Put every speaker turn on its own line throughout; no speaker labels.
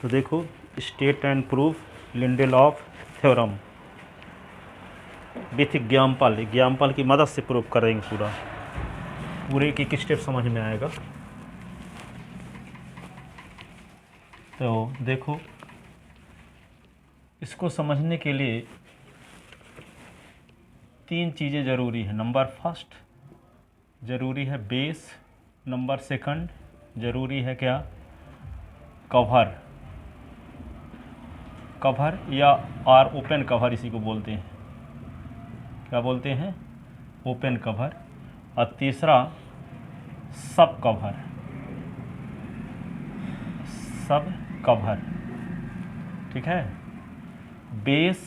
तो देखो, state and proof Lindelof theorem with ज्ञामपाल की मदद से प्रूफ करेंगे। पूरे एक स्टेप समझ में आएगा। तो देखो, इसको समझने के लिए 3 चीज़ें ज़रूरी है। नंबर फर्स्ट ज़रूरी है बेस, नंबर सेकंड ज़रूरी है क्या, कवर या आर ओपन कवर, इसी को बोलते हैं, क्या बोलते हैं, ओपन कवर। और तीसरा सब कवर, ठीक है, बेस,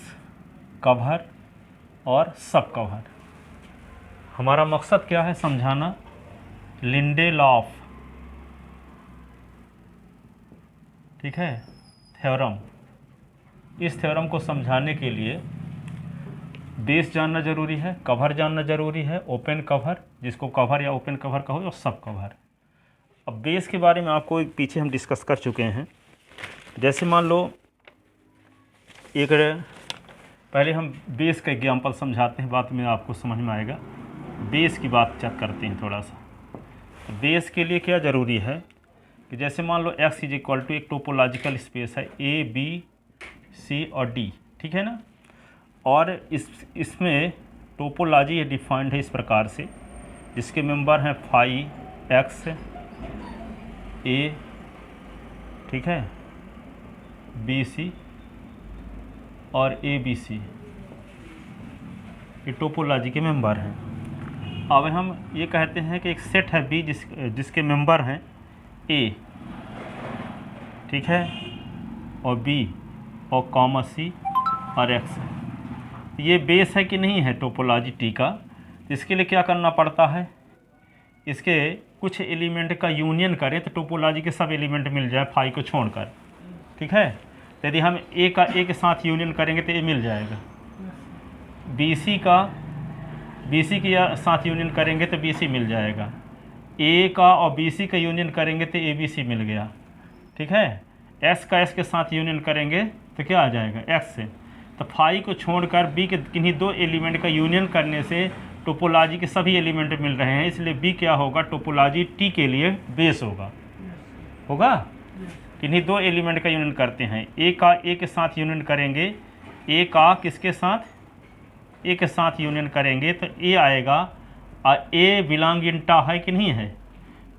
कवर और सब कवर। हमारा मकसद क्या है, समझाना लिंडेलॉफ, ठीक है, थ्योरम। इस थ्योरम को समझाने के लिए बेस जानना जरूरी है, कवर जानना जरूरी है, ओपन कवर जिसको कवर या ओपन कवर कहो, और सब कवर। अब बेस के बारे में आपको पीछे हम डिस्कस कर चुके हैं। जैसे मान लो एक, पहले हम बेस का एग्जाम्पल समझाते हैं, बाद में आपको समझ में आएगा। बेस की बात चेक करते हैं थोड़ा सा। बेस के लिए क्या ज़रूरी है कि जैसे मान लो x इज इक्वल टू एक टोपोलॉजिकल स्पेस है A, B, C और D, ठीक है ना। और इसमें टोपोलॉजी डिफाइंड है इस प्रकार से, जिसके मेंबर हैं फाई x A, ठीक है, B C और A B C, ये टोपोलॉजी के मेंबर हैं। अब हम ये कहते हैं कि एक सेट है B जिसके मेंबर हैं A, ठीक है, और B और कॉमा C और X। ये बेस है कि नहीं है टोपोलॉजी टी का। इसके लिए क्या करना पड़ता है, इसके कुछ एलिमेंट का यूनियन करें तो टोपोलॉजी के सब एलिमेंट मिल जाए फाई को छोड़कर, ठीक है। यदि हम ए का ए के साथ यूनियन करेंगे तो ए मिल जाएगा, बी सी के साथ यूनियन करेंगे तो बी सी मिल जाएगा, ए का और बी सी का यूनियन करेंगे तो ए बी सी मिल गया, ठीक है। एस का एस के साथ यूनियन करेंगे तो क्या आ जाएगा, एक्स से। तो फाई को छोड़कर बी के किन्हीं 2 एलिमेंट का यूनियन करने से टोपोलॉजी के सभी एलिमेंट मिल रहे हैं, इसलिए बी क्या होगा, टोपोलॉजी टी के लिए बेस होगा। किन्हीं 2 एलिमेंट का यूनियन करते हैं, ए का ए के साथ यूनियन करेंगे, ए का किसके साथ, ए के साथ यूनियन करेंगे तो ए आएगा, और ए बिलोंग इन टा है कि नहीं है।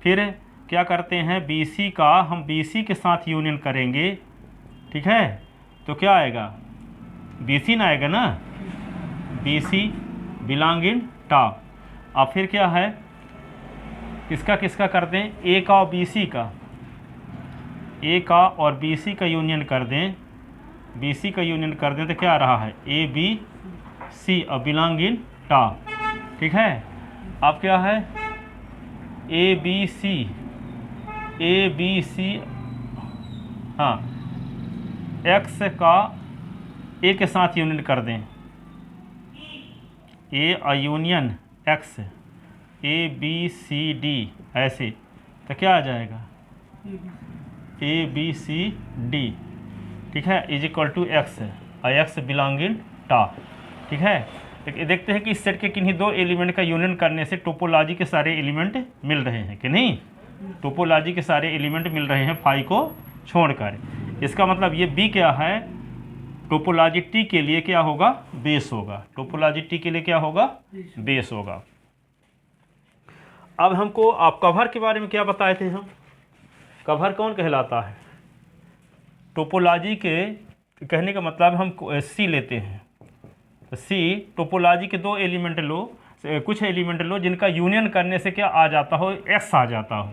फिर क्या करते हैं, बी सी का हम बी सी के साथ यूनियन करेंगे, ठीक है, तो क्या आएगा, बी सी ना आएगा ना, बी सी बिलोंग इन टा। अब फिर क्या है, किसका कर दें, ए का और बी सी का, ए का और बी सी का यूनियन कर दें, बी सी का यूनियन कर दें तो क्या आ रहा है, ए बी सी और बिलोंग इन टा, ठीक है। अब क्या है, ए बी सी, हाँ, एक्स का ए के साथ यूनियन कर दें, ए और union x, A B C D, ऐसे तो क्या आ जाएगा, ए बी सी डी, ठीक है, इज इक्वल टू एक्स है, और एक्स बिलोंग इन टा, ठीक है। देखते हैं कि इस सेट के किन्हीं 2 एलिमेंट का यूनियन करने से टोपोलॉजी के सारे एलिमेंट मिल रहे हैं कि नहीं, टोपोलॉजी के सारे एलिमेंट मिल रहे हैं फाई को छोड़कर। इसका मतलब ये बी क्या है, टोपोलॉजी टी के लिए क्या होगा, बेस होगा, टोपोलॉजी टी के लिए क्या होगा, बेस होगा। अब हमको आप कवर के बारे में क्या बताए थे हम, कवर कौन कहलाता है, टोपोलॉजी के कहने का मतलब हम सी लेते हैं, सी टोपोलॉजी के 2 एलिमेंट लो, कुछ एलिमेंट लो जिनका यूनियन करने से क्या आ जाता हो, एक्स आ जाता हो।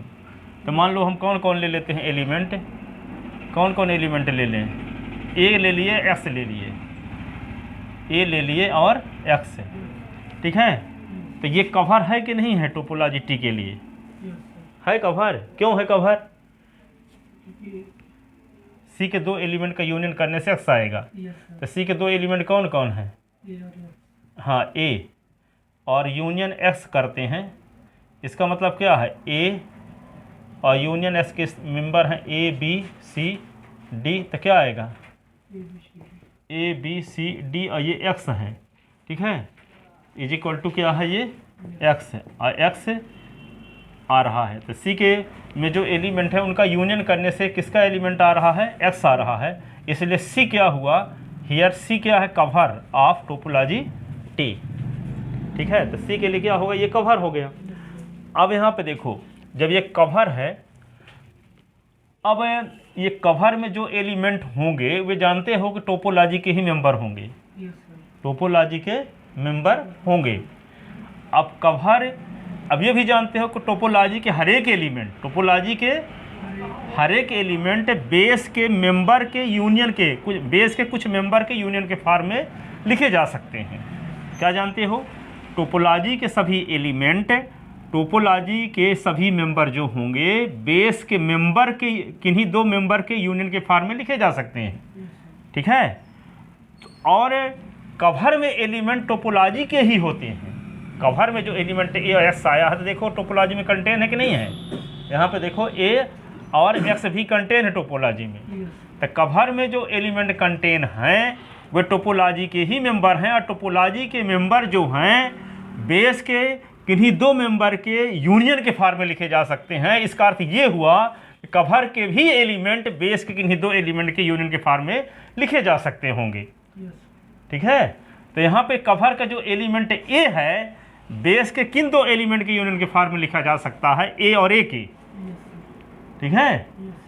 तो मान लो हम कौन कौन ले लेते हैं एलिमेंट, कौन कौन एलिमेंट ले लें, ए ले लिए, एक्स ले लिए, ए ले लिए और एक्स, ठीक है। तो ये कवर है कि नहीं है टोपोलॉजी टी के लिए, है कवर। क्यों है कवर, सी के 2 एलिमेंट का यूनियन करने से एक्स आएगा। तो सी के 2 एलिमेंट कौन कौन है, हाँ, ए और यूनियन एक्स करते हैं, इसका मतलब क्या है, ए और यूनियन एस के मेंबर हैं ए बी सी डी, तो क्या आएगा ए बी सी डी, और ये एक्स है, ठीक है, इज इक्वल टू क्या है, ये एक्स है, और एक्स आ रहा है। तो सी के में जो एलिमेंट है उनका यूनियन करने से किसका एलिमेंट आ रहा है, एक्स आ रहा है, इसलिए सी क्या हुआ हियर, सी क्या है, कवर ऑफ टोपोलॉजी टी, ठीक है। तो सी के लिए क्या होगा, ये कवर हो गया। अब यहाँ पे देखो, जब ये कवर है, अब ये कवर में जो एलिमेंट होंगे वे जानते हो कि टोपोलॉजी के ही मेंबर होंगे, टोपोलॉजी के मेंबर होंगे। अब कवर, अब ये भी जानते हो कि टोपोलॉजी के हर एक एलिमेंट, टोपोलॉजी के हर एक एलिमेंट बेस के मेंबर के यूनियन के, कुछ बेस के कुछ मेंबर के यूनियन के फॉर्म में लिखे जा सकते हैं। क्या जानते हो, टोपोलॉजी के सभी एलिमेंट, टोपोलॉजी के सभी मेंबर जो होंगे बेस के मेंबर के किन्हीं दो मेंबर के यूनियन के फॉर्म में लिखे जा सकते हैं, ठीक है। और कवर में एलिमेंट टोपोलॉजी के ही होते हैं। कवर में जो एलिमेंट ए और एक्स आया है, तो देखो टोपोलॉजी में कंटेन है कि नहीं है, यहाँ पे देखो ए और एक्स भी कंटेन है टोपोलॉजी में। तो कवर में जो एलिमेंट कंटेन हैं वे टोपोलॉजी के ही मेंबर हैं, और टोपोलॉजी के मेंबर जो हैं बेस के किन्हीं दो मेंबर के यूनियन के फॉर्म में लिखे जा सकते हैं। इसका अर्थ ये हुआ कि कवर के भी एलिमेंट बेस के किन्हीं दो एलिमेंट के यूनियन के फॉर्म में लिखे जा सकते होंगे, ठीक है। तो यहाँ पे कवर का जो एलिमेंट ए है बेस के किन दो एलिमेंट के यूनियन के फॉर्म में लिखा जा सकता है, ए और ए के, ठीक है।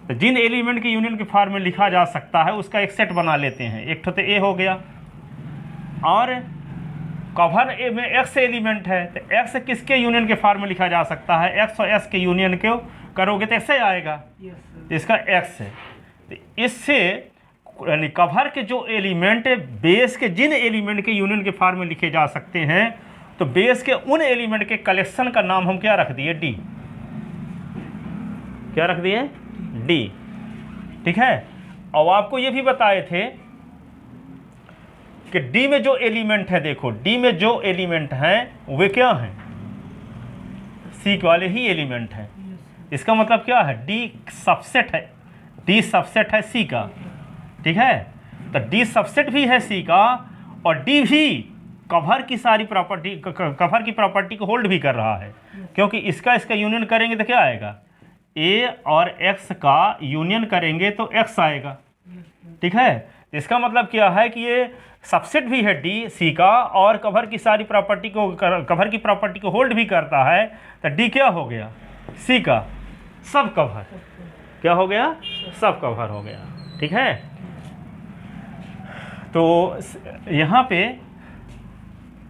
तो जिन एलिमेंट के यूनियन के फॉर्म में लिखा जा सकता है उसका एक सेट बना लेते हैं। एक तो ए हो गया, और कवर ए में एक्स एलिमेंट है, तो एक्स किसके यूनियन के फॉर्म में लिखा जा सकता है, एक्स और एस के यूनियन को करोगे तो ऐसे आएगा, तो इसका एक्स है। तो इससे यानी कवर के जो एलिमेंट बेस के जिन एलिमेंट के यूनियन के फॉर्म में लिखे जा सकते हैं, तो बेस के उन एलिमेंट के कलेक्शन का नाम हम क्या रख दिए, डी। क्या रख दिए, डी, ठीक है। और आपको ये भी बताए थे कि डी में जो एलिमेंट है, देखो डी में जो एलिमेंट हैं वे क्या हैं, सी वाले ही एलिमेंट हैं। इसका मतलब क्या है, डी सबसेट है, डी सबसेट है सी का, ठीक है। तो डी सबसेट भी है सी का, और डी भी कवर की सारी प्रॉपर्टी, कवर की प्रॉपर्टी को होल्ड भी कर रहा है, क्योंकि इसका यूनियन करेंगे तो क्या आएगा, ए और एक्स का यूनियन करेंगे तो एक्स आएगा, ठीक है। इसका मतलब क्या है कि ये सबसेट भी है डी सी का, और कवर की सारी प्रॉपर्टी को, कवर की प्रॉपर्टी को होल्ड भी करता है। तो डी क्या हो गया, सी का सब कवर, क्या हो गया, सब कवर हो गया, ठीक है। तो यहाँ पे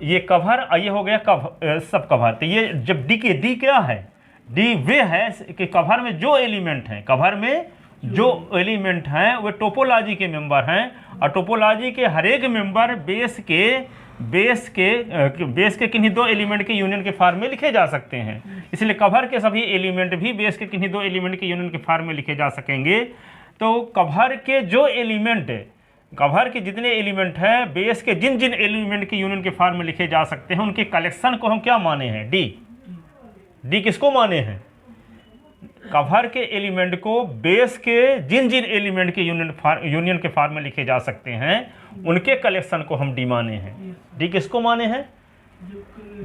ये कवर, ये हो गया सब कवर। तो ये जब डी क्या है, डी वे है कि कवर में जो एलिमेंट हैं, कवर में जो एलिमेंट हैं वे टोपोलॉजी के मेंबर हैं, और टोपोलॉजी के हर एक मेंबर बेस के किन्हीं दो एलिमेंट के यूनियन के फॉर्म में लिखे जा सकते हैं। इसलिए कवर के सभी एलिमेंट भी बेस के किन्हीं दो एलिमेंट के यूनियन के फॉर्म में लिखे जा सकेंगे। तो कवर के जो एलिमेंट, कवर के जितने एलिमेंट हैं बेस के जिन जिन एलिमेंट के यूनियन के फॉर्म में लिखे जा सकते हैं उनके कलेक्शन को हम क्या माने हैं, डी। डी किसको माने हैं, कवर के एलिमेंट को बेस के जिन जिन एलिमेंट के यूनियन के फॉर्म में लिखे जा सकते हैं उनके कलेक्शन को हम डी माने हैं। डी किसको माने हैं,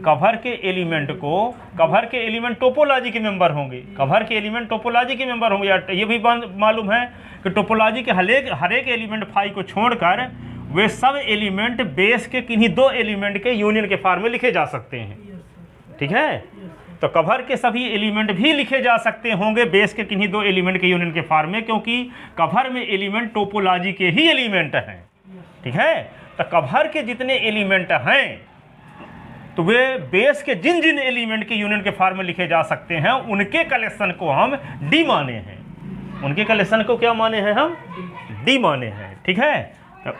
कवर के एलिमेंट को, कवर के एलिमेंट टोपोलॉजी के मेंबर होंगे, कवर के एलिमेंट टोपोलॉजी के मेंबर होंगे। ये भी मालूम है कि टोपोलॉजी के हर एक एलिमेंट फाई को छोड़कर वे सब एलिमेंट बेस के किन्हीं दो एलिमेंट के यूनियन के फॉर्म में लिखे जा सकते हैं, ठीक है। तो कवर के सभी एलिमेंट भी लिखे जा सकते होंगे बेस के किन्हीं दो एलिमेंट के यूनियन के फॉर्म में, क्योंकि कवर में एलिमेंट टोपोलॉजी के ही एलिमेंट हैं, ठीक है। तो कवर के जितने एलिमेंट हैं तो वे बेस के जिन जिन एलिमेंट के यूनियन के फॉर्म में लिखे जा सकते हैं उनके कलेक्शन को हम डी माने हैं, उनके कलेक्शन को क्या माने हैं हम, डी माने हैं, ठीक है। तो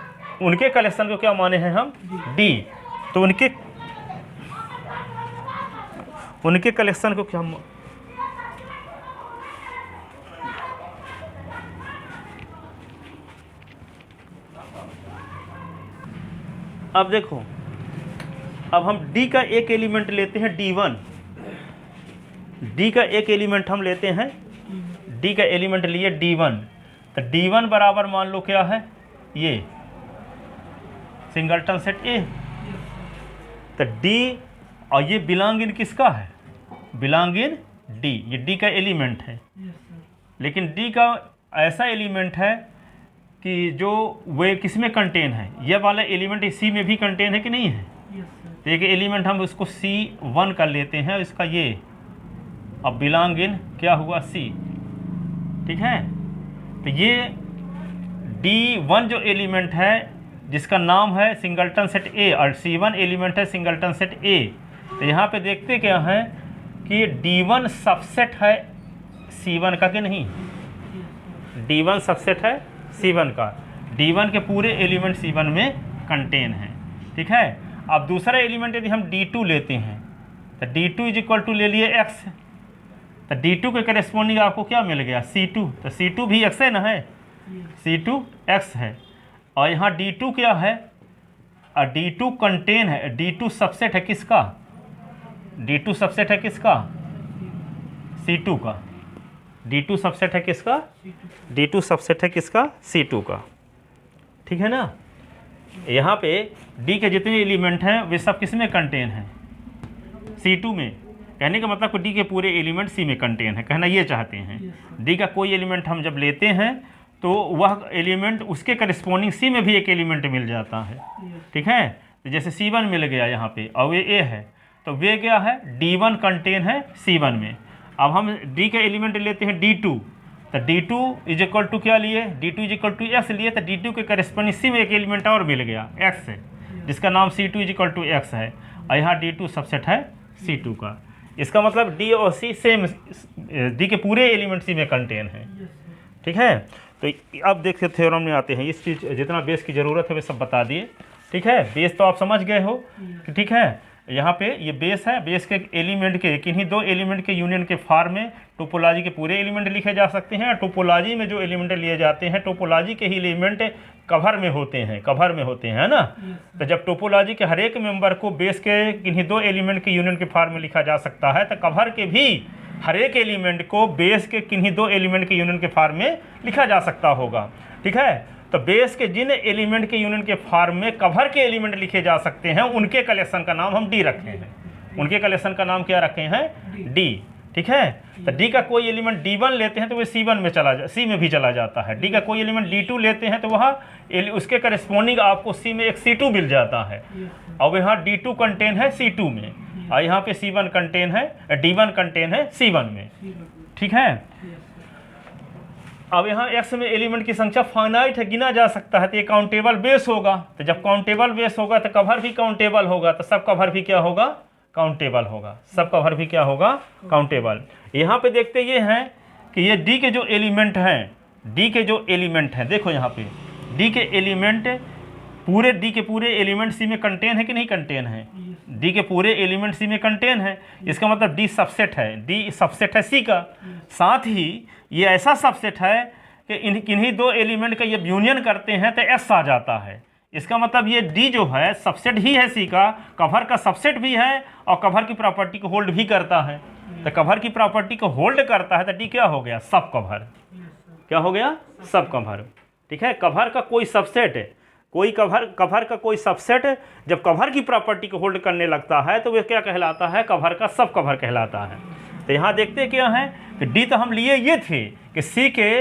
उनके कलेक्शन को क्या माने हैं हम, डी। तो उनके कलेक्शन को क्या अब देखो, अब हम डी का एक एलिमेंट लेते हैं D1, डी का एक एलिमेंट हम लेते हैं, डी का एलिमेंट लिए D1, तो D1 बराबर मान लो क्या है, ये सिंगलटन सेट ए। तो D और ये बिलोंग इन किसका है, बिलोंग इन D, ये D का एलिमेंट है। लेकिन D का ऐसा एलिमेंट है कि जो वे किस में कंटेन है, ये वाला एलिमेंट C में भी कंटेन है कि नहीं है। तो एक एलिमेंट हम उसको C1 कर लेते हैं, इसका ये अब बिलोंग इन क्या हुआ C, ठीक है। तो ये D1 जो एलिमेंट है जिसका नाम है सिंगलटन सेट A और C1 एलिमेंट है सिंगलटन सेट A। तो यहाँ पे देखते क्या है कि D1 सबसेट है C1 का कि नहीं, D1 सबसेट है C1 का, D1 के पूरे एलिमेंट C1 में कंटेन है, ठीक है। अब दूसरा एलिमेंट यदि हम D2 लेते हैं तो D2 इज इक्वल टू ले लिए X, तो D2 के करेस्पॉन्डिंग आपको क्या मिल गया, C2। तो C2 भी X है ना, है C2 X है। और यहाँ D2 क्या है, और D2 कंटेन है, D2 सबसेट है किसका, D2 सबसेट है किसका, C2 का। D2 सबसेट है किसका, D2 सबसेट है किसका, C2 का, ठीक है ना। यहाँ पे D के जितने एलिमेंट हैं वे सब किस में कंटेन हैं, C2 में। कहने का मतलब D के पूरे एलिमेंट C में कंटेन है, कहना ये चाहते हैं। D का कोई एलिमेंट हम जब लेते हैं तो वह एलिमेंट उसके करिस्पॉन्डिंग C में भी एक एलिमेंट मिल जाता है, ठीक है। तो जैसे C1 मिल गया यहाँ पे और ये A है, तो वे क्या है, D1 कंटेन है C1 में। अब हम D का एलिमेंट लेते हैं D2, तो D2 इज इक्वल टू क्या लिए, D2 is equal to X लिए, तो D2 के करिस्पॉन्डिंग C में एक एलिमेंट और मिल गया X है, जिसका नाम C2 is equal to X है, और यहाँ D2 सबसेट है C2 का। इसका मतलब D और C सेम, D के पूरे एलिमेंट C में कंटेन है, ठीक है। तो अब देखते थ्योरम में आते हैं, इस चीज़ जितना बेस की ज़रूरत है वे सब बता दिए, ठीक है। बेस तो आप समझ गए हो कि ठीक है, यहाँ पे ये बेस है, बेस के एलिमेंट के किन्हीं दो एलिमेंट के यूनियन के फॉर्म में टोपोलॉजी के पूरे एलिमेंट लिखे जा सकते हैं। टोपोलॉजी में जो एलिमेंट लिए जाते हैं, टोपोलॉजी के ही एलिमेंट कवर में होते हैं, कवर में होते हैं ना। तो जब टोपोलॉजी के हर एक मेंबर को बेस के किन्हीं दो एलिमेंट के यूनियन के फॉर्म में लिखा जा सकता है, तो कवर के भी हर एक एलिमेंट को बेस के किन्हीं दो एलिमेंट के यूनियन के फॉर्म में लिखा जा सकता होगा, ठीक है। तो बेस के जिन एलिमेंट के यूनियन के फॉर्म में कवर के एलिमेंट लिखे जा सकते हैं, उनके कलेक्शन का नाम हम D रखे हैं, उनके कलेक्शन का नाम क्या रखे हैं, D, ठीक है। तो D का कोई एलिमेंट D1 लेते हैं तो वह C1 में C में भी चला जाता है। D का कोई एलिमेंट D2 लेते हैं तो वह उसके करेस्पॉन्डिंग आपको C में एक C2 मिल जाता है, और यहाँ D2 कंटेन है C2 में, और यहाँ पे C1 कंटेन है, D1 कंटेन है C1 में, ठीक है। अब यहाँ X में एलिमेंट की संख्या फाइनाइट है, गिना जा सकता है, तो ये काउंटेबल बेस होगा। तो जब काउंटेबल बेस होगा तो कवर भी काउंटेबल होगा, तो सब कवर भी क्या होगा, काउंटेबल होगा, सब कवर भी क्या होगा, काउंटेबल। यहाँ पे देखते ये हैं कि ये D के जो एलिमेंट हैं, D के जो एलिमेंट हैं, देखो यहाँ पे D के एलिमेंट पूरे, D के पूरे एलिमेंट C में कंटेन है कि नहीं कंटेन है, D के पूरे एलिमेंट C में कंटेन है। इसका मतलब D सबसेट है, D सबसेट है C का। साथ ही ये ऐसा सबसेट है कि किन्हीं दो एलिमेंट का ये यूनियन करते हैं तो S आ जाता है। इसका मतलब ये D जो है सबसेट ही है C का, कवर का सबसेट भी है, और कवर की प्रॉपर्टी को होल्ड भी करता है। तो कवर की प्रॉपर्टी को होल्ड करता है तो D क्या हो गया, सब कवर, क्या हो गया, सब कवर, ठीक है। कवर का कोई सबसेट है, कोई कवर का कोई सबसेट जब कवर की प्रॉपर्टी को होल्ड करने लगता है तो वह क्या कहलाता है, कवर का सब कवर कहलाता है। तो यहाँ देखते क्या है कि D तो हम लिए ये थे कि C के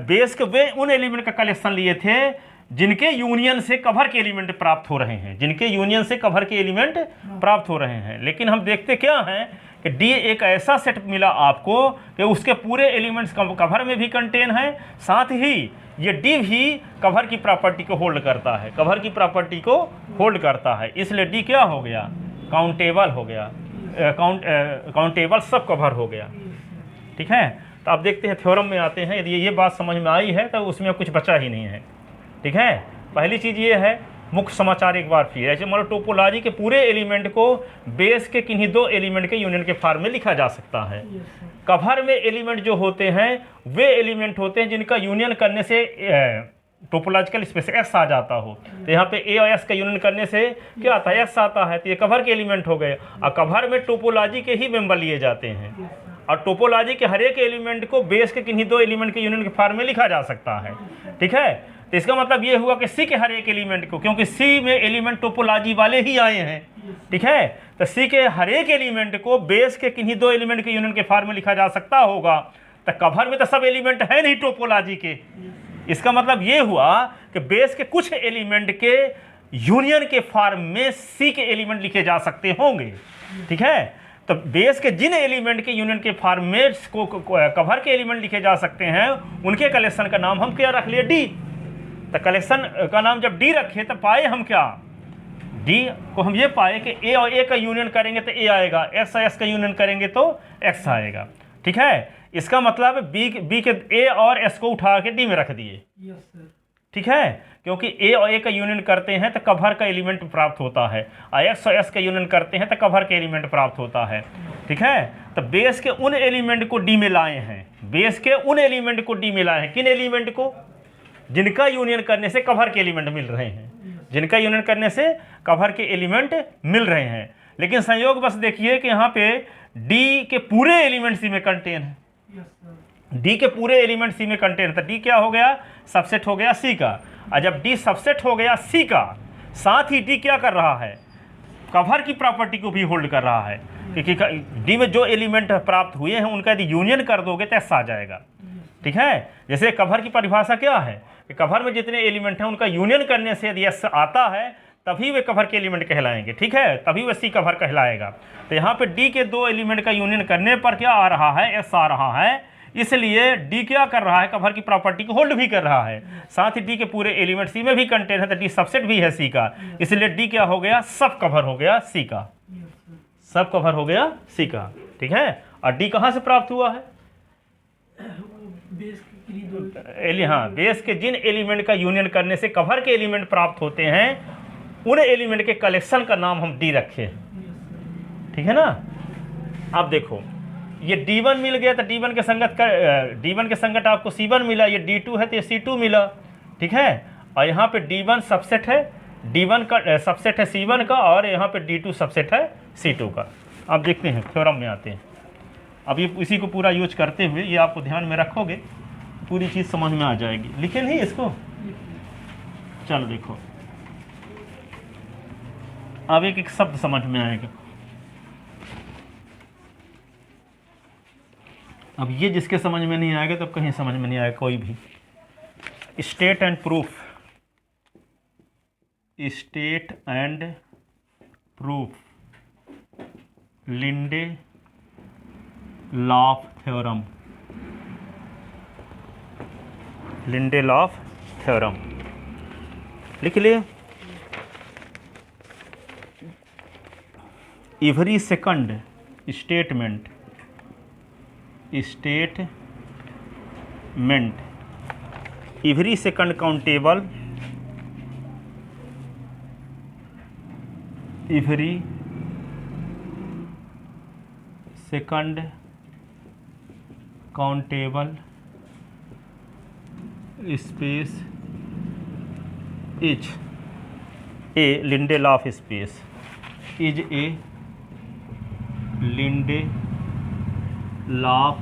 बेस के वे उन एलिमेंट का कलेक्शन लिए थे जिनके यूनियन से कवर के एलिमेंट प्राप्त हो रहे हैं, जिनके यूनियन से कवर के एलिमेंट प्राप्त हो रहे हैं। लेकिन हम देखते क्या हैं कि D एक ऐसा सेट मिला आपको कि उसके पूरे एलिमेंट्स कवर में भी कंटेन है, साथ ही ये D भी कवर की प्रॉपर्टी को होल्ड करता है, कवर की प्रॉपर्टी को होल्ड करता है। इसलिए D क्या हो गया, काउंटेबल हो गया, काउंटेबल सब कवर हो गया, ठीक है। तो अब देखते हैं थ्योरम में आते हैं। यदि ये बात समझ में आई है तो उसमें कुछ बचा ही नहीं है, ठीक है। पहली चीज़ ये है, मुख्य समाचार एक बार फिर, ऐसे मान लो टोपोलॉजी के पूरे एलिमेंट को बेस के किन्हीं दो एलिमेंट के यूनियन के फॉर्म में लिखा जा सकता है। कवर में एलिमेंट जो होते हैं वे एलिमेंट होते हैं जिनका यूनियन करने से टोपोलॉजिकल स्पेस एक्स आ जाता हो। तो यहाँ पे ए और एस का यूनियन करने से क्या आता है, एक्स आता है, तो ये कवर के एलिमेंट हो गए। और कवर में टोपोलॉजी के ही मेंबर लिए जाते हैं, और टोपोलॉजी के हर एक एलिमेंट को बेस के किन्हीं दो एलिमेंट के यूनियन के फॉर्म में लिखा जा सकता है। ठीक है, तो इसका मतलब ये हुआ कि सी के हर एक एलिमेंट को, क्योंकि सी में एलिमेंट टोपोलॉजी वाले ही आए हैं, ठीक है, तो सी के हर एक एलिमेंट को बेस के किन्हीं दो एलिमेंट के यूनियन के फॉर्म में लिखा जा सकता होगा। तो कवर में तो सब एलिमेंट है नहीं टोपोलॉजी के, इसका मतलब ये हुआ कि बेस के कुछ एलिमेंट के यूनियन के फॉर्म में सी के एलिमेंट लिखे जा सकते होंगे। ठीक है, तो बेस के जिन एलिमेंट के यूनियन के फॉर्म में कवर के एलिमेंट लिखे जा सकते हैं उनके कलेक्शन का नाम हम क्या रख लिए, डी। तो कलेक्शन का नाम जब डी रखे तो पाए हम क्या, डी को हम ये पाए कि ए और ए का यूनियन करेंगे तो ए आएगा, एक्स और एक्स का यूनियन करेंगे तो एक्स आएगा। ठीक है, इसका मतलब बी के ए और एस को उठा के डी में रख दिए। ठीक है, क्योंकि ए और ए का यूनियन करते हैं तो कवर का एलिमेंट प्राप्त होता है, और एक्स और एस का यूनियन करते हैं तो कवर का एलिमेंट प्राप्त होता है। ठीक है, तो बेस के उन एलिमेंट को डी में लाए हैं, बेस के उन एलिमेंट को डी में लाए हैं, किन एलिमेंट को, जिनका यूनियन करने से कवर के एलिमेंट मिल रहे हैं, जिनका यूनियन करने से कवर के एलिमेंट मिल रहे हैं। लेकिन संयोग बस देखिए कि यहाँ पे डी के पूरे एलिमेंट सी में कंटेन है, डी के पूरे एलिमेंट सी में कंटेन, तो डी क्या हो गया, सबसेट हो गया सी का। और जब डी सबसेट हो गया सी का, साथ ही डी क्या कर रहा है, कवर की प्रॉपर्टी को भी होल्ड कर रहा है, क्योंकि डी में जो एलिमेंट प्राप्त हुए हैं उनका यदि यूनियन कर दोगे तो एस आ जाएगा। ठीक है, जैसे कवर की परिभाषा क्या है कि कवर में जितने एलिमेंट हैं उनका यूनियन करने से यदि एस आता है तभी वे कवर के एलिमेंट कहलाएंगे। ठीक है, तभी वे सी कवर कहलाएगा। तो यहाँ पे डी के दो एलिमेंट का यूनियन करने पर क्या आ रहा है, एस आ रहा है, इसलिए डी क्या कर रहा है, कवर की प्रॉपर्टी को होल्ड भी कर रहा है, साथ ही डी के पूरे एलिमेंट सी में भी कंटेन है, तो डी सबसेट भी है सी का, इसलिए डी क्या हो गया, सब कवर हो गया सी का, सब कवर हो गया सी का। ठीक है, और डी कहाँ से प्राप्त हुआ है, हाँ, बेस के जिन एलिमेंट का यूनियन करने से कवर के एलिमेंट प्राप्त होते हैं उन एलिमेंट के कलेक्शन का नाम हम डी रखे। ठीक है ना, अब देखो ये D1 मिल गया तो D1 के संगत आपको C1 मिला, ये D2 है तो ये C2 मिला। ठीक है, और यहाँ पे D1 सबसेट है, D1 का सबसेट है C1 का, और यहाँ पे D2 सबसेट है C2 का। अब देखते हैं थ्योरम में आते हैं। अब ये इसी को पूरा यूज करते हुए ये आपको ध्यान में रखोगे पूरी चीज़ समझ में आ जाएगी। लिखे नहीं इसको, चलो देखो अब एक एक शब्द समझ में आएगा। अब ये जिसके समझ में नहीं आएगा तब कहीं समझ में नहीं आएगा कोई भी। State and proof, state and proof, Lindelöf theorem, Lindelöf theorem लिख लिए। Every second statement, every second countable, every second countable space is a Lindelöf space, is a Lindelöf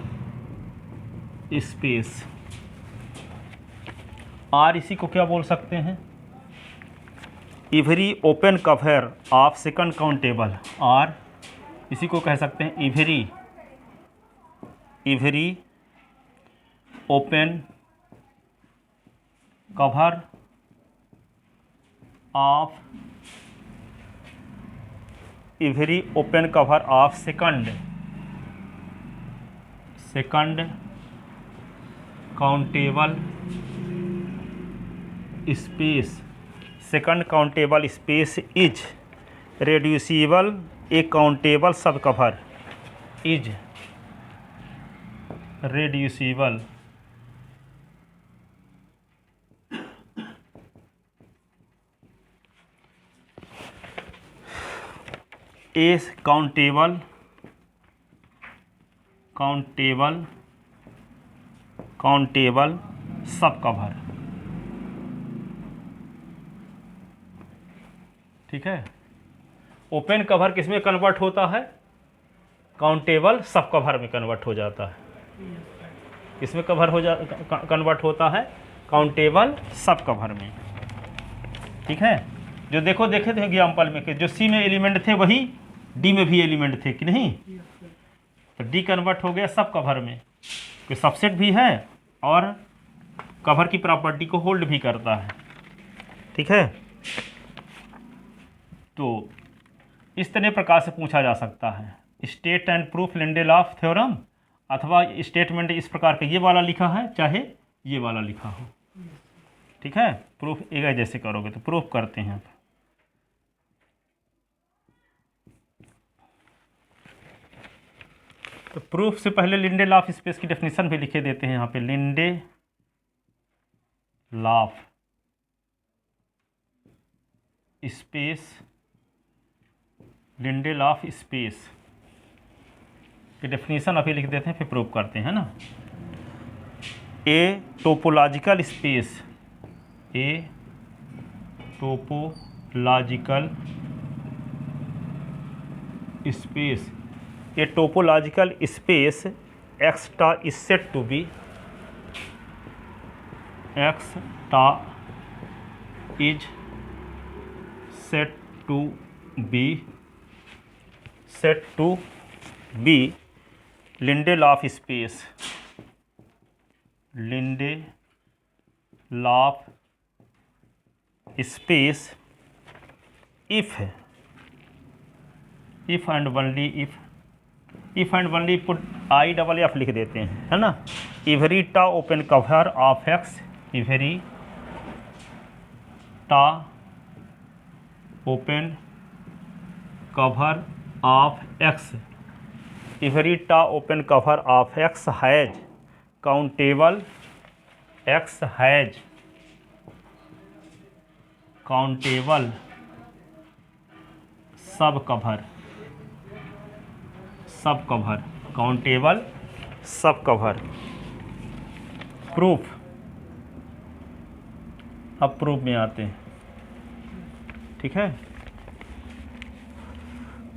space. Or इसी को क्या बोल सकते हैं, every open cover of second countable, or इसी को कह सकते हैं every open cover of, every open cover of second countable space, second countable space is reducible a countable सब cover, is reducible a countable सब कवर। ठीक है, open cover किस में कन्वर्ट होता है, काउंटेबल सब कवर में कन्वर्ट हो जाता है। किसमें कन्वर्ट होता है? काउंटेबल सब कवर में। ठीक है, जो देखे थे एग्जाम्पल में कि जो सी में एलिमेंट थे वही डी में भी एलिमेंट थे कि नहीं, तो डी कन्वर्ट हो गया सब कवर में, कोई सबसेट भी है और कवर की प्रॉपर्टी को होल्ड भी करता है। ठीक है, तो इस तरह प्रकार से पूछा जा सकता है, state and proof Lindelof theorem, अथवा स्टेटमेंट इस प्रकार का ये वाला लिखा है चाहे ये वाला लिखा हो। ठीक है, प्रूफ एक जैसे करोगे तो प्रूफ करते हैं। तो प्रूफ से पहले लिंडेलॉफ स्पेस की डेफिनेशन भी लिखे देते हैं यहाँ पे। लिंडेलॉफ स्पेस, लिंडेलॉफ स्पेस की डेफिनेशन अभी लिख देते हैं, फिर प्रूफ करते हैं ना। A topological space, a topological space, a topological space x tau is said to be, x tau is said to be Lindelof space, Lindelof space if and only if and only put I double f लिख देते हैं, है ना। Every tau open cover of x, every tau open cover of x, every tau open cover of x has countable, x has countable सब cover, countable सब cover. Proof, अब proof में आते हैं। ठीक है,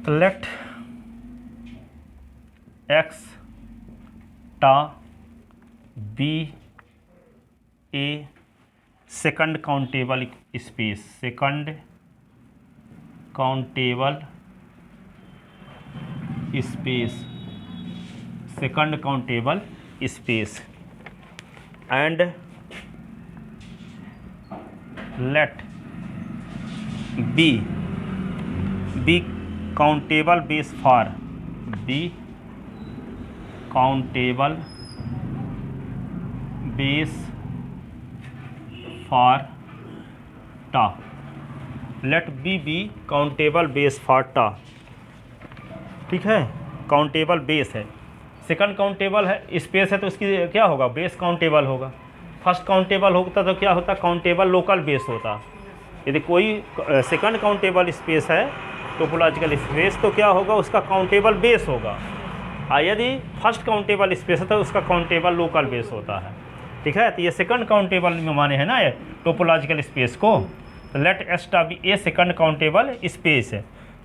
तो let x tau be a second countable space, second countable space, second countable space, and let B countable base for, B countable base for tau, let B countable base for tau. ठीक है, countable base है, second countable है space है, तो इसकी क्या होगा? Base countable होगा। फर्स्ट काउंटेबल होता तो क्या होता? काउंटेबल लोकल बेस होता। यदि कोई सेकंड काउंटेबल स्पेस है टोपोलॉजिकल स्पेस, तो क्या होगा? उसका काउंटेबल बेस होगा। और यदि फर्स्ट काउंटेबल स्पेस है तो उसका काउंटेबल लोकल बेस होता है। ठीक है, तो ये सेकंड काउंटेबल में माने है ना ये टोपोलॉजिकल स्पेस को। तो लेट एस टा be a second countable space है,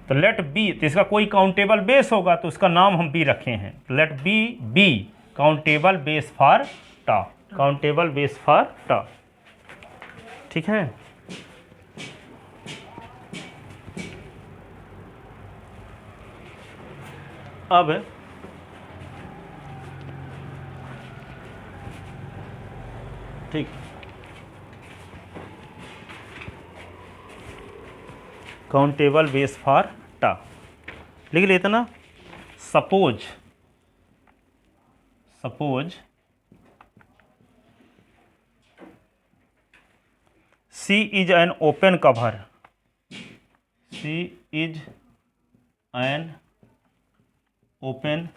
तो लेट बी, तो इसका कोई काउंटेबल बेस होगा तो उसका नाम हम बी रखे हैं। Let B countable base for tau, countable base for tau. ठीक है, अब ठीक, काउंटेबल बेस फॉर टा लिख लेते ना। Suppose C is an open cover, C is an open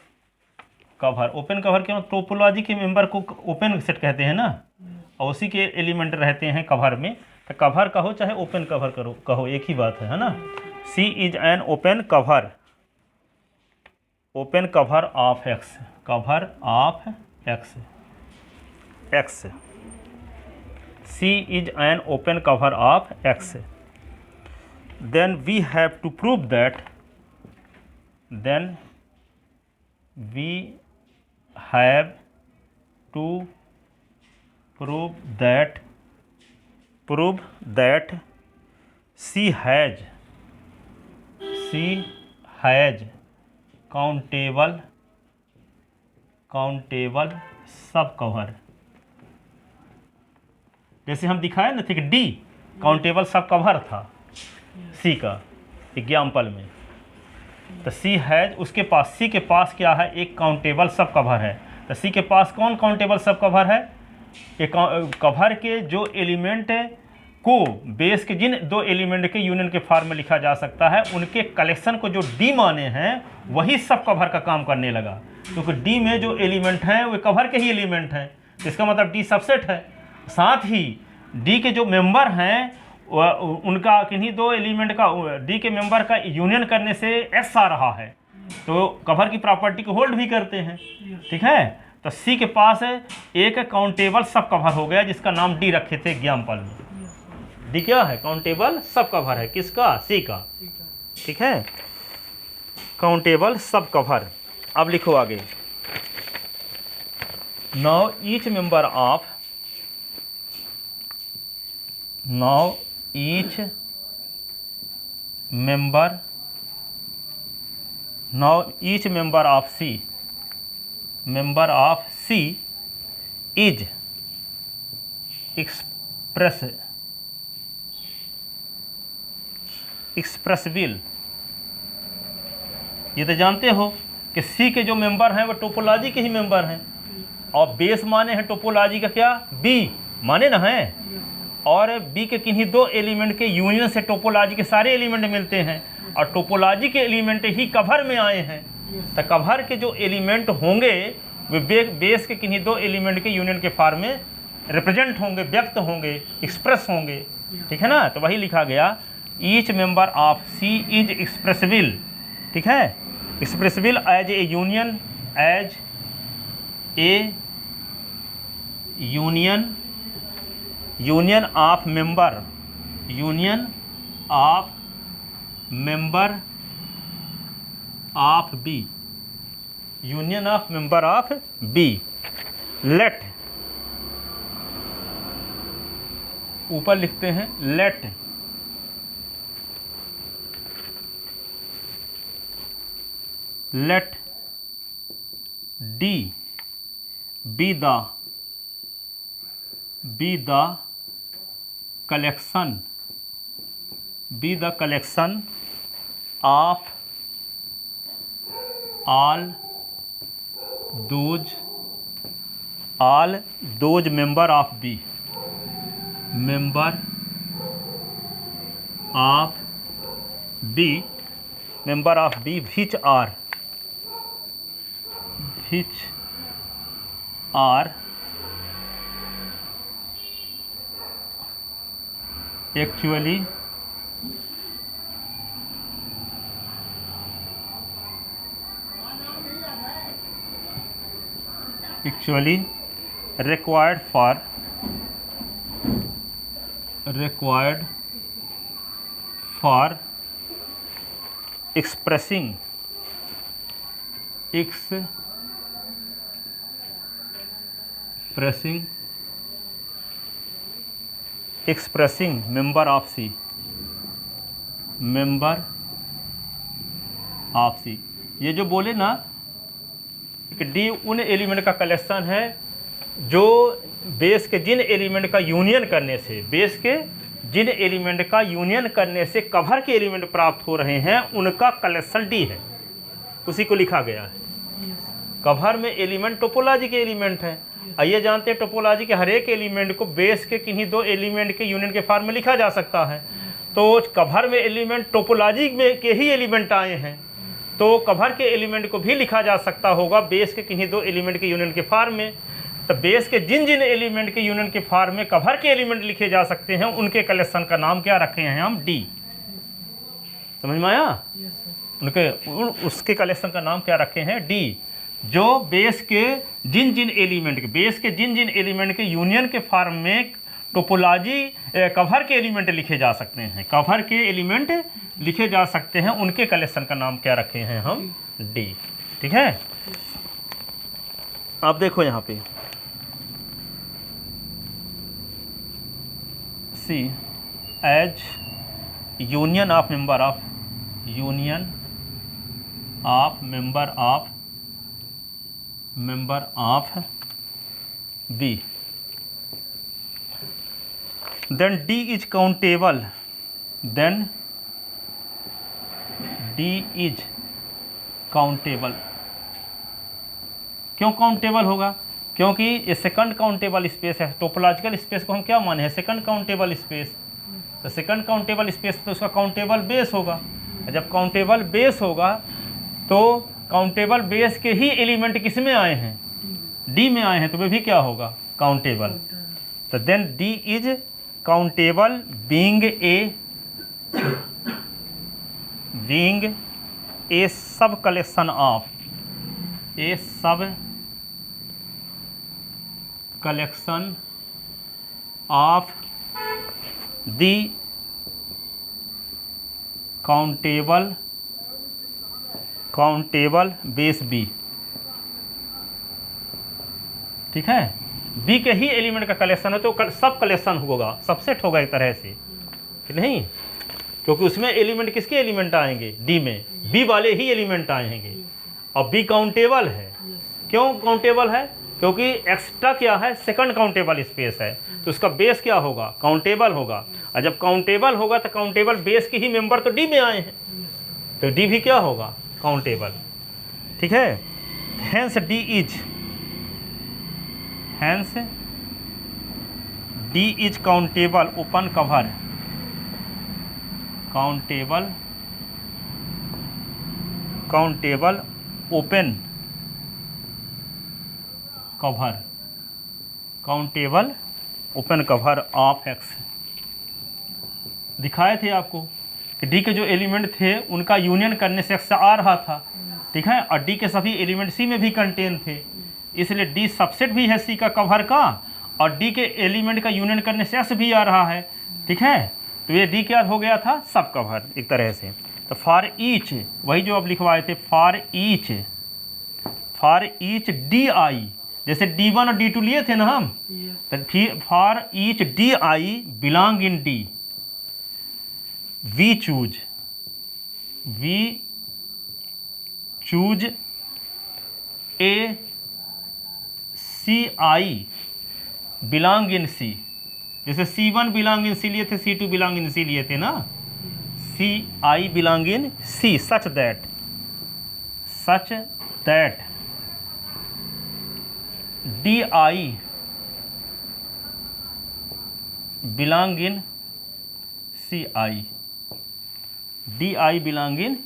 cover. Open cover क्यों? टोपोलॉजी के मेंबर को ओपन सेट कहते हैं ना, और उसी के एलिमेंट रहते हैं कवर में। तो कवर कहो चाहे ओपन कवर कहो एक ही बात है ना। C is an open cover of X, cover of X, C is an open cover of X. Then we have to prove that, then we have to prove that C has countable सब cover. जैसे हम दिखाए ना थे कि D countable सब cover था सी का एग्जाम्पल में, तो सी हैज उसके पास, सी के पास क्या है, एक काउंटेबल सब कवर है। तो सी के पास कौन काउंटेबल सब कवर है, एक कवर के जो एलिमेंट को बेस के जिन दो एलिमेंट के यूनियन के फॉर्म में लिखा जा सकता है, उनके कलेक्शन को जो डी माने हैं वही सब कवर का काम करने लगा, क्योंकि डी में जो एलिमेंट हैं वे कवर के ही एलिमेंट हैं, इसका मतलब डी सबसेट है। साथ ही डी के जो मेंबर हैं उनका किन्हीं दो एलिमेंट का, डी के मेंबर का यूनियन करने से एस आ रहा है, तो कवर की प्रॉपर्टी को होल्ड भी करते हैं। ठीक है, तो सी के पास एक काउंटेबल सब कवर हो गया जिसका नाम डी रखे थे एग्जाम्पल में। डी क्या है, काउंटेबल सब कवर है, किसका, सी का। ठीक है, काउंटेबल सब कवर। अब लिखो आगे, now each member of member of C is expressible। ये तो जानते हो कि सी के जो मेंबर हैं वो टोपोलॉजी के ही मेंबर हैं, और बेस माने हैं टोपोलॉजी का क्या, बी माने ना है, और बी के किन्हीं दो एलिमेंट के यूनियन से टोपोलॉजी के सारे एलिमेंट मिलते हैं, और टोपोलॉजी के एलिमेंट ही कवर में आए हैं। तो कवर के जो एलिमेंट होंगे वे बेस के किन्हीं दो एलिमेंट के यूनियन के फॉर्म में रिप्रेजेंट होंगे, व्यक्त होंगे, एक्सप्रेस होंगे। ठीक है ना, तो वही लिखा गया, each member of C is expressible. ठीक है, expressible as a union, union of member of B, union of member of B. Let, ऊपर लिखते हैं let D be the collection of all those member of B member of B which are actually required for expressing member of C, ये जो बोले ना कि D उन element का कलेक्शन है जो बेस के जिन एलिमेंट का यूनियन करने से कवर के एलिमेंट प्राप्त हो रहे हैं, उनका कलेक्शन डी है, उसी को लिखा गया है। कवर में एलिमेंट टोपोलॉजी के एलिमेंट हैं, आइए जानते हैं टोपोलॉजी के हर एक एलिमेंट को बेस के किन्हीं दो एलिमेंट के यूनियन के फॉर्म में लिखा जा सकता है। तो कवर में एलिमेंट टोपोलॉजी में के ही एलिमेंट आए हैं, तो कवर के एलिमेंट को भी लिखा जा सकता होगा बेस के किन्हीं दो एलिमेंट के यूनियन के फॉर्म में। तो बेस के जिन जिन एलिमेंट के यूनियन के फॉर्म में कवर के एलिमेंट लिखे जा सकते हैं, उनके कलेक्शन का नाम क्या रखे हैं हम, डी। समझ में आया? उसके कलेक्शन का नाम क्या रखे हैं, डी। जो बेस के जिन जिन एलिमेंट के यूनियन के फॉर्म में टोपोलॉजी कवर के एलिमेंट लिखे जा सकते हैं, उनके कलेक्शन का नाम क्या रखे हैं हम, डी। ठीक है। अब देखो यहाँ पे C as union of member of B, then D is countable, क्यों काउंटेबल होगा? क्योंकि ये सेकंड काउंटेबल स्पेस है। टोपोलॉजिकल स्पेस को हम क्या माने हैं? Second countable space. तो सेकंड काउंटेबल स्पेस तो उसका काउंटेबल बेस होगा। जब काउंटेबल बेस होगा तो काउंटेबल बेस के ही एलिमेंट किस में आए हैं? डी में आए हैं, तो वे भी क्या होगा? काउंटेबल। तो then D is countable being a sub collection of the countable base B. ठीक है, बी के ही एलिमेंट का कलेक्शन है तो सब कलेक्शन होगा, सबसेट होगा एक तरह से कि नहीं, क्योंकि उसमें एलिमेंट किसके एलिमेंट आएंगे? डी में बी वाले ही एलिमेंट आएंगे। और बी काउंटेबल है। क्यों काउंटेबल है? क्योंकि एक्स्ट्रा क्या है? सेकंड काउंटेबल स्पेस है, तो उसका बेस क्या होगा? काउंटेबल होगा। और जब काउंटेबल होगा तो काउंटेबल बेस के ही मेंबर तो डी में आए हैं, तो डी भी क्या होगा? काउंटेबल। ठीक है, hence D is countable open cover, countable open cover of x. दिखाए थे आपको कि डी के जो एलिमेंट थे उनका यूनियन करने से एक्स आ रहा था। ठीक है, और डी के सभी एलिमेंट सी में भी कंटेन थे, इसलिए डी सबसेट भी है सी का कवर का, और डी के एलिमेंट का यूनियन करने से एक्स भी आ रहा है। ठीक है, तो ये डी क्या हो गया था? सब कवर एक तरह से। तो फॉर ईच, वही जो आप लिखवाए थे, फॉर ईच डी आई, जैसे D1 और D2 लिए थे ना हम, तो for each D i belong in D, we choose a C i belong in C. जैसे C1 बिलोंग इन सी लिए थे, C2 बिलोंग इन सी लिए थे ना, C i belong in C such that D i belong in C i, D i belong in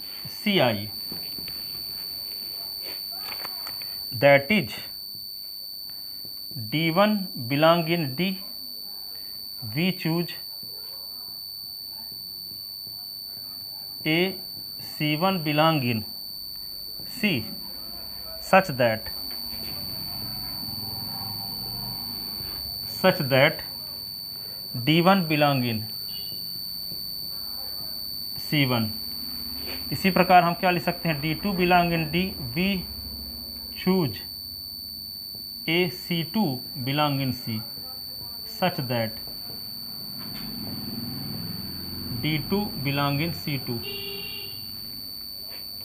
C i, that is D1 belong in D, we choose a C1 belong in C such that D1 belong in C1। इसी प्रकार हम क्या लिख सकते हैं? D2 belong in D, we choose a C2 belong in C such that D2 belong in C2,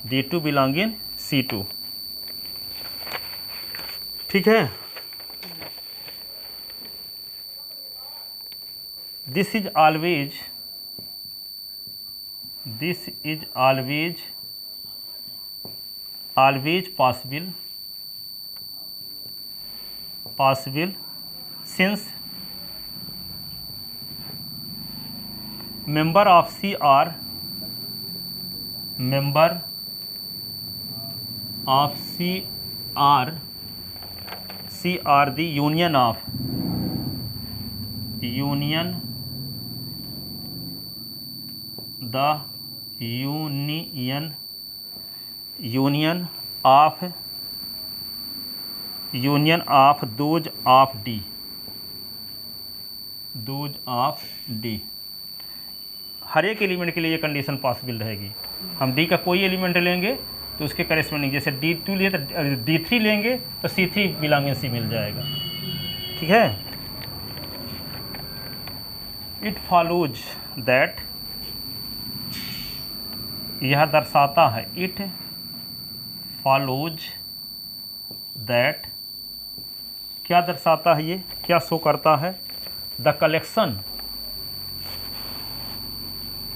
D2 belong in C2। ठीक है, this is always possible since member of C are the union of those of D। हर एक element के लिए ये condition possible रहेगी। हम D का कोई एलिमेंट लेंगे तो उसके करेस्पॉन्डिंग जैसे D2 लिए तो D3 लेंगे तो C3 बिलोंगिंग C मिल जाएगा। ठीक है, इट फॉलोज दैट, यह दर्शाता है, इट फॉलोज दैट, क्या दर्शाता है ये, क्या शो करता है, the collection,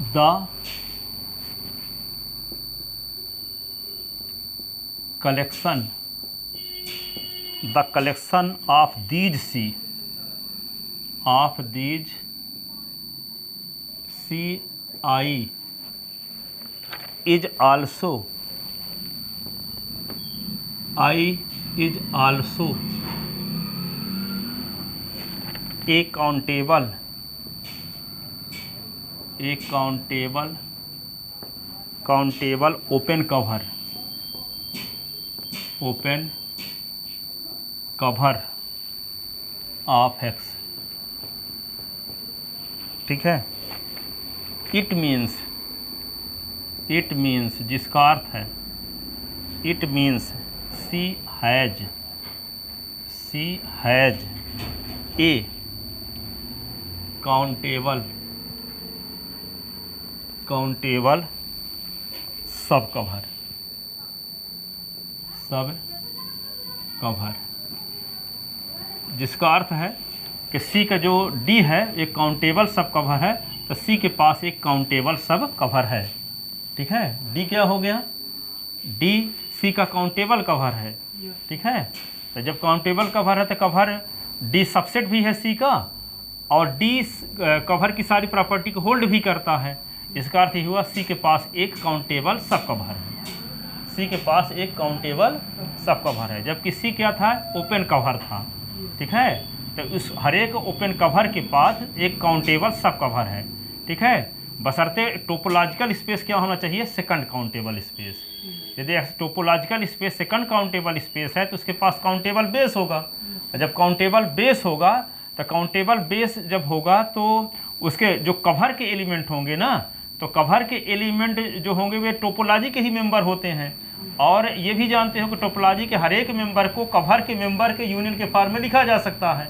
the collection, the collection of these C, of these C I is also, I is also a countable, a countable, countable open cover, open cover of X. ठीक है, it means, it means जिसका अर्थ है, it means C has, C has a countable, countable सब cover, subcover, जिसका अर्थ है कि सी का जो डी है एक काउंटेबल सब कवर है, तो सी के पास एक काउंटेबल सब कवर है। ठीक है, डी क्या हो गया, डी सी का काउंटेबल कवर है। ठीक है, तो जब काउंटेबल कवर है तो कवर डी सबसेट भी है सी का, और डी कवर की सारी प्रॉपर्टी को होल्ड भी करता है। इसका अर्थ ये हुआ सी के पास एक काउंटेबल सब कवर है, सी के पास एक काउंटेबल सब कवर है, जबकि सी क्या था, ओपन कवर था। ठीक है, तो उस हर एक ओपन कवर के पास एक काउंटेबल सब कवर है। ठीक है, बशर्ते टोपोलॉजिकल स्पेस क्या होना चाहिए, सेकंड काउंटेबल स्पेस। यदि topological space second countable space है तो उसके पास काउंटेबल बेस होगा। जब काउंटेबल बेस होगा तो काउंटेबल बेस जब होगा तो उसके जो कवर के एलिमेंट होंगे ना, तो कवर के एलिमेंट जो होंगे वे टोपोलॉजी के ही मेंबर होते हैं। और ये भी जानते हो कि टोपोलॉजी के हर एक मेंबर को कवर के मेंबर के यूनियन के फॉर्म में लिखा जा सकता है।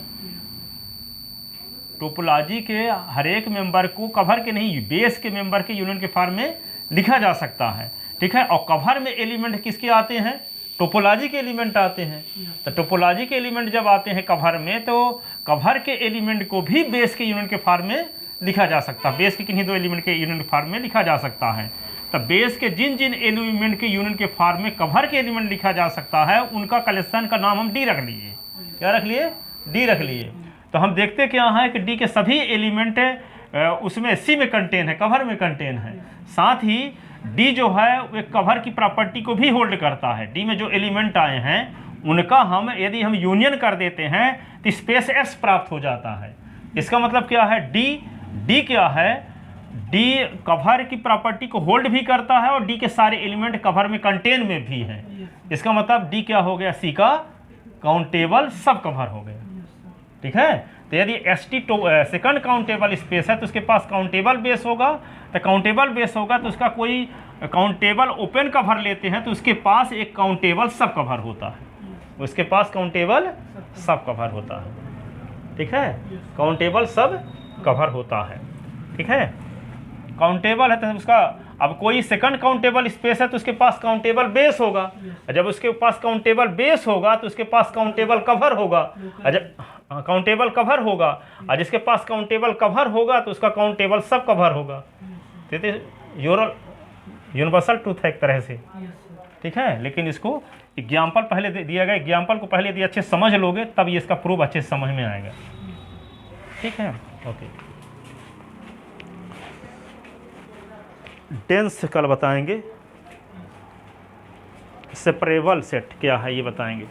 टोपोलॉजी के हर एक मेंबर को कवर के नहीं, बेस के मेंबर के यूनियन के फॉर्म में लिखा जा सकता है। ठीक है, और कवर में एलिमेंट किसके आते हैं, टोपोलॉजी के एलिमेंट आते हैं। तो टोपोलॉजी के एलिमेंट जब आते हैं कवर में, तो कवर के एलिमेंट को भी बेस के यूनियन के फॉर्म में लिखा जा सकता है, बेस के किन्हीं दो एलिमेंट के यूनियन के फॉर्म में लिखा जा सकता है। तो बेस के जिन जिन एलिमेंट के यूनियन के फॉर्म में कवर के एलिमेंट लिखा जा सकता है, उनका कलेक्शन का नाम हम डी रख लिए। क्या रख लिए, डी रख लिए। तो हम देखते क्या है कि डी के सभी एलिमेंट उसमें सी में कंटेन है, कवर में कंटेन है। साथ ही डी जो है वो कवर की प्रॉपर्टी को भी होल्ड करता है। डी में जो एलिमेंट आए हैं उनका हम यदि हम यूनियन कर देते हैं तो स्पेस एस प्राप्त हो जाता है। इसका मतलब क्या है, डी क्या है, डी कवर की प्रॉपर्टी को होल्ड भी करता है और डी के सारे एलिमेंट कवर में कंटेन में भी है। इसका मतलब डी क्या हो गया, सी का काउंटेबल सब कवर हो गया। ठीक है, तो यदि S T second countable space है तो उसके पास काउंटेबल बेस होगा। तो काउंटेबल बेस होगा तो उसका कोई काउंटेबल ओपन कवर लेते हैं तो उसके पास एक काउंटेबल सब कवर होता है, उसके पास काउंटेबल सब कवर होता है। ठीक है, काउंटेबल सब कवर होता है। ठीक है, काउंटेबल है तो उसका, अब कोई सेकंड काउंटेबल स्पेस है तो उसके पास काउंटेबल बेस होगा। जब उसके पास काउंटेबल बेस होगा तो उसके पास काउंटेबल कवर होगा। जब काउंटेबल कवर होगा और जिसके पास काउंटेबल कवर होगा तो उसका काउंटेबल सब कवर होगा। यूनिवर्सल ट्रूथ है एक तरह से। ठीक है, लेकिन इसको एग्जाम्पल पहले दिया गया, एग्जाम्पल को पहले यदि अच्छे समझ लोगे तब ये इसका प्रूफ अच्छे समझ में आएगा। ठीक है, ओके। डेंस कल बताएंगे, सेपरेबल सेट क्या है ये बताएंगे।